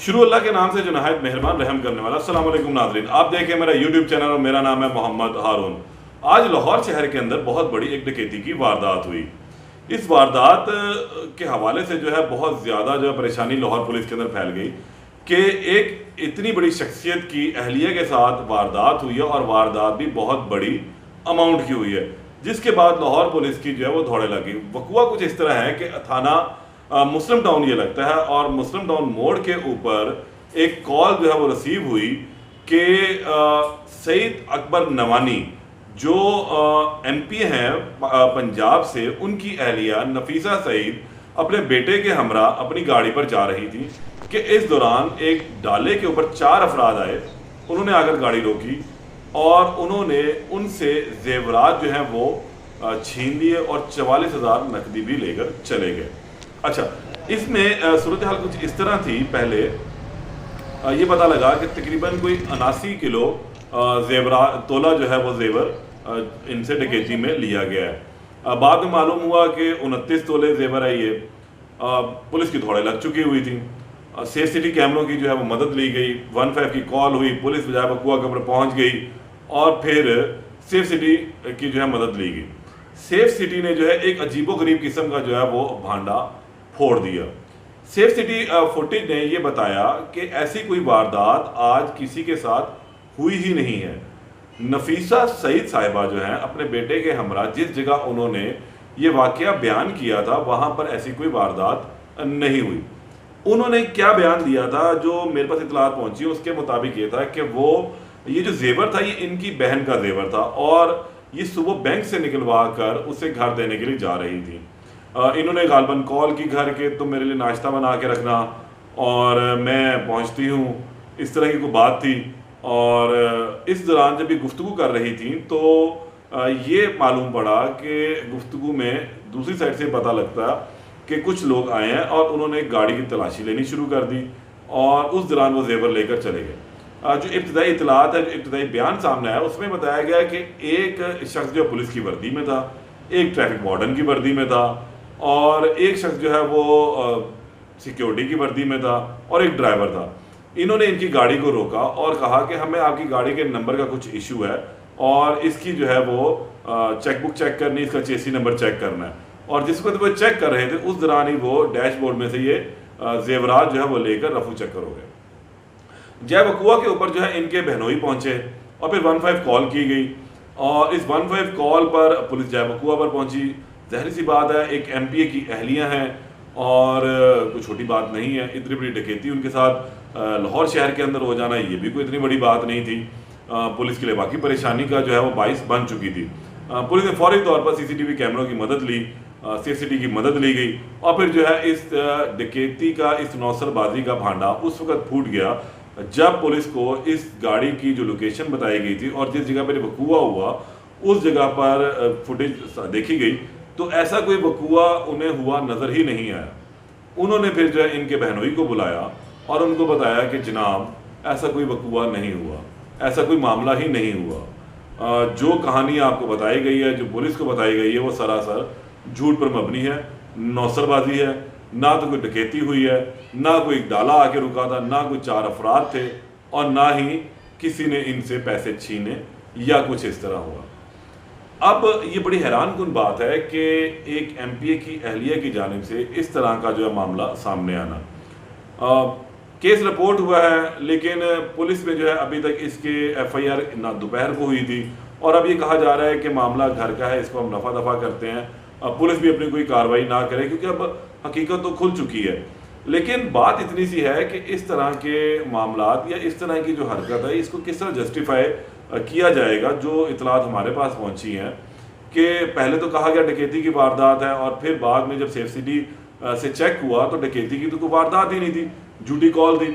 شروع اللہ کے نام سے جو نہایت مہربان رحم کرنے والا۔ السلام علیکم ناظرین، آپ دیکھیں میرا یوٹیوب چینل اور میرا نام ہے محمد ہارون۔ آج لاہور شہر کے اندر بہت بڑی ایک ڈکیتی کی واردات ہوئی۔ اس واردات کے حوالے سے جو ہے بہت زیادہ جو ہے پریشانی لاہور پولیس کے اندر پھیل گئی کہ ایک اتنی بڑی شخصیت کی اہلیہ کے ساتھ واردات ہوئی ہے، اور واردات بھی بہت بڑی اماؤنٹ کی ہوئی ہے، جس کے بعد لاہور پولیس کی جو ہے وہ دوڑے لگی۔ وقوع کچھ اس طرح ہے کہ تھانہ مسلم ٹاؤن یہ لگتا ہے، اور مسلم ٹاؤن موڑ کے اوپر ایک کال جو ہے وہ ریسیو ہوئی کہ سعید اکبر نوانی جو ایم پی ہیں پنجاب سے، ان کی اہلیہ نفیسہ سعید اپنے بیٹے کے ہمراہ اپنی گاڑی پر جا رہی تھی کہ اس دوران ایک ڈالے کے اوپر 4 افراد آئے۔ انہوں نے آ کر گاڑی روکی اور انہوں نے ان سے زیورات جو ہیں وہ چھین لیے اور 44,000 نقدی بھی لے کر چلے گئے۔ اچھا، اس میں صورتحال کچھ اس طرح تھی۔ پہلے یہ پتہ لگا کہ تقریباً کوئی 79 کلو زیورات تولہ جو ہے وہ زیور ان سے ڈکیتی میں لیا گیا ہے۔ بعد میں معلوم ہوا کہ 29 تولے زیور ہے، یہ پولیس کی دھوڑے لگ چکی ہوئی تھی۔ سیف سٹی کیمروں کی جو ہے وہ مدد لی گئی، 15 کی کال ہوئی، پولیس بجائے وقوع کے اوپر پہنچ گئی اور پھر سیف سٹی کی جو ہے مدد لی گئی۔ سیف سٹی نے جو ہے ایک عجیب و غریب قسم کا جو ہے وہ بھانڈا پھوڑ دیا۔ سیف سٹی فوٹیج نے یہ بتایا کہ ایسی کوئی واردات آج کسی کے ساتھ ہوئی ہی نہیں ہے۔ نفیسہ سعید صاحبہ جو ہیں اپنے بیٹے کے ہمراہ جس جگہ انہوں نے یہ واقعہ بیان کیا تھا، وہاں پر ایسی کوئی واردات نہیں ہوئی۔ انہوں نے کیا بیان دیا تھا، جو میرے پاس اطلاعات پہنچی اس کے مطابق یہ تھا کہ وہ یہ جو زیور تھا یہ ان کی بہن کا زیور تھا، اور یہ صبح بینک سے نکلوا کر اسے گھر دینے کے لیے جا رہی تھی۔ انہوں نے غالباً کال کی گھر کے، تم میرے لیے ناشتہ بنا کے رکھنا اور میں پہنچتی ہوں، اس طرح کی کوئی بات تھی۔ اور اس دوران جب یہ گفتگو کر رہی تھیں تو یہ معلوم پڑا کہ گفتگو میں دوسری سائڈ سے پتہ لگتا کہ کچھ لوگ آئے ہیں اور انہوں نے گاڑی کی تلاشی لینی شروع کر دی، اور اس دوران وہ زیور لے کر چلے گئے۔ جو ابتدائی اطلاعات ہے، جو ابتدائی بیان سامنے آیا، اس میں بتایا گیا کہ ایک شخص جو پولیس کی وردی میں تھا، ایک ٹریفک وارڈن کی وردی میں تھا، اور ایک شخص جو ہے وہ سیکیورٹی کی وردی میں تھا، اور ایک ڈرائیور تھا۔ انہوں نے ان کی گاڑی کو روکا اور کہا کہ ہمیں آپ کی گاڑی کے نمبر کا کچھ ایشو ہے، اور اس کی جو ہے وہ چیک بک چیک کرنی، اس کا چیسی نمبر چیک کرنا ہے۔ اور جس وقت وہ چیک کر رہے تھے اس دوران ہی وہ ڈیش بورڈ میں سے یہ زیورات جو ہے وہ لے کر رفو چکر ہو گئے۔ جے وقوع کے اوپر جو ہے ان کے بہنوئی پہنچے اور پھر 15 کال کی گئی، اور اس 15 کال پر پولیس جے وقوع پر پہنچی۔ ظاہر سی بات ہے، ایک ایم پی اے کی اہلیہ ہیں اور کوئی چھوٹی بات نہیں ہے۔ اتنی بڑی ڈکیتی ان کے ساتھ لاہور شہر کے اندر ہو جانا یہ بھی کوئی اتنی بڑی بات نہیں تھی۔ پولیس کے لیے باقی پریشانی کا جو ہے وہ باعث بن چکی تھی۔ پولیس نے فوری طور پر CCTV کیمروں کی مدد لی، سیف سٹی کی مدد لی گئی، اور پھر جو ہے اس ڈکیتی کا، اس نوسر بازی کا بھانڈا اس وقت پھوٹ گیا جب پولیس کو اس گاڑی کی جو لوکیشن بتائی گئی تھی اور جس جگہ پر وقوع ہوا اس جگہ پر فوٹیج دیکھی گئی، تو ایسا کوئی وقوع انہیں ہوا نظر ہی نہیں آیا۔ انہوں نے پھر جو ہے ان کے بہنوئی کو بلایا اور ان کو بتایا کہ جناب ایسا کوئی وقوع نہیں ہوا، ایسا کوئی معاملہ ہی نہیں ہوا، جو کہانی آپ کو بتائی گئی ہے، جو پولیس کو بتائی گئی ہے، وہ سراسر جھوٹ پر مبنی ہے، نوسر بازی ہے۔ نہ تو کوئی ڈکیتی ہوئی ہے، نہ کوئی ڈالا آ کے رکا تھا، نہ کوئی 4 افراد تھے، اور نہ ہی کسی نے ان سے پیسے چھینے یا کچھ اس طرح ہوا۔ اب یہ بڑی حیران کن بات ہے کہ ایک ایم پی اے کی اہلیہ کی جانب سے اس طرح کا جو ہے معاملہ سامنے آنا۔ کیس رپورٹ ہوا ہے، لیکن پولیس میں جو ہے ابھی تک اس کے FIR نہ دوپہر کو ہوئی تھی، اور اب یہ کہا جا رہا ہے کہ معاملہ گھر کا ہے، اس کو ہم رفع دفع کرتے ہیں، پولیس بھی اپنی کوئی کارروائی نہ کرے، کیونکہ اب حقیقت تو کھل چکی ہے۔ لیکن بات اتنی سی ہے کہ اس طرح کے معاملات یا اس طرح کی جو حرکت ہے، اس کو کس طرح جسٹیفائی کیا جائے گا۔ جو اطلاعات ہمارے پاس پہنچی ہیں کہ پہلے تو کہا گیا ڈکیتی کی واردات ہے، اور پھر بعد میں جب سیف سٹی سے چیک ہوا تو ڈکیتی کی تو کوئی واردات ہی نہیں تھی، جھوٹی کال تھی۔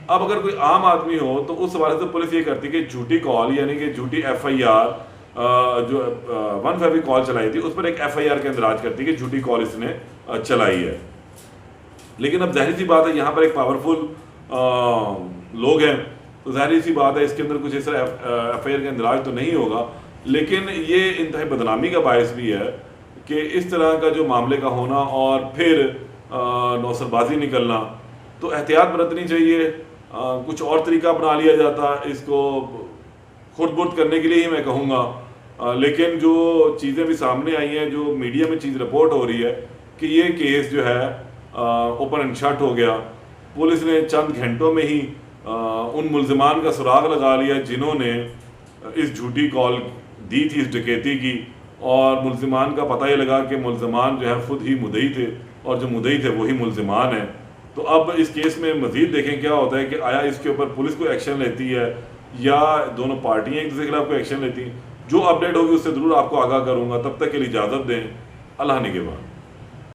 اب اگر کوئی عام آدمی ہو تو اس حوالے سے پولیس یہ کرتی کہ جھوٹی کال یعنی کہ جھوٹی FIR، جو 15 کی کال چلائی تھی اس پر ایک FIR کا اندراج کرتی کہ جھوٹی کال اس نے چلائی ہے۔ لیکن اب ظاہر سی بات ہے یہاں پر ایک پاورفل لوگ ہیں، تو ظاہر سی بات ہے اس کے اندر کچھ اس طرح FIR کا اندراج تو نہیں ہوگا، لیکن یہ انتہائی بدنامی کا باعث بھی ہے کہ اس طرح کا جو معاملے کا ہونا اور پھر نوسر بازی نکلنا، تو احتیاط برتنی چاہیے. کچھ اور طریقہ اپنا لیا جاتا اس کو خود برد کرنے کے لیے ہی میں کہوں گا. لیکن جو چیزیں بھی سامنے آئی ہیں, جو میڈیا میں چیز رپورٹ ہو رہی ہے کہ یہ کیس جو ہے اوپن اینڈ شٹ ہو گیا, پولیس نے چند گھنٹوں میں ہی ان ملزمان کا سراغ لگا لیا جنہوں نے اس جھوٹی کال دی تھی اس ڈکیتی کی, اور ملزمان کا پتہ یہ لگا کہ ملزمان جو ہے خود ہی مدعی تھے, اور جو مدعی تھے وہی ملزمان ہیں. تو اب اس کیس میں مزید دیکھیں کیا ہوتا ہے کہ آیا اس کے اوپر پولیس کوئی ایکشن لیتی ہے یا دونوں پارٹیاں ایک دوسرے کے خلاف کوئی ایکشن لیتی ہیں. جو اپڈیٹ ہوگی اس سے ضرور آپ کو آگاہ کروں گا. تب تک کے لیے اجازت دیں. اللہ نگہبان.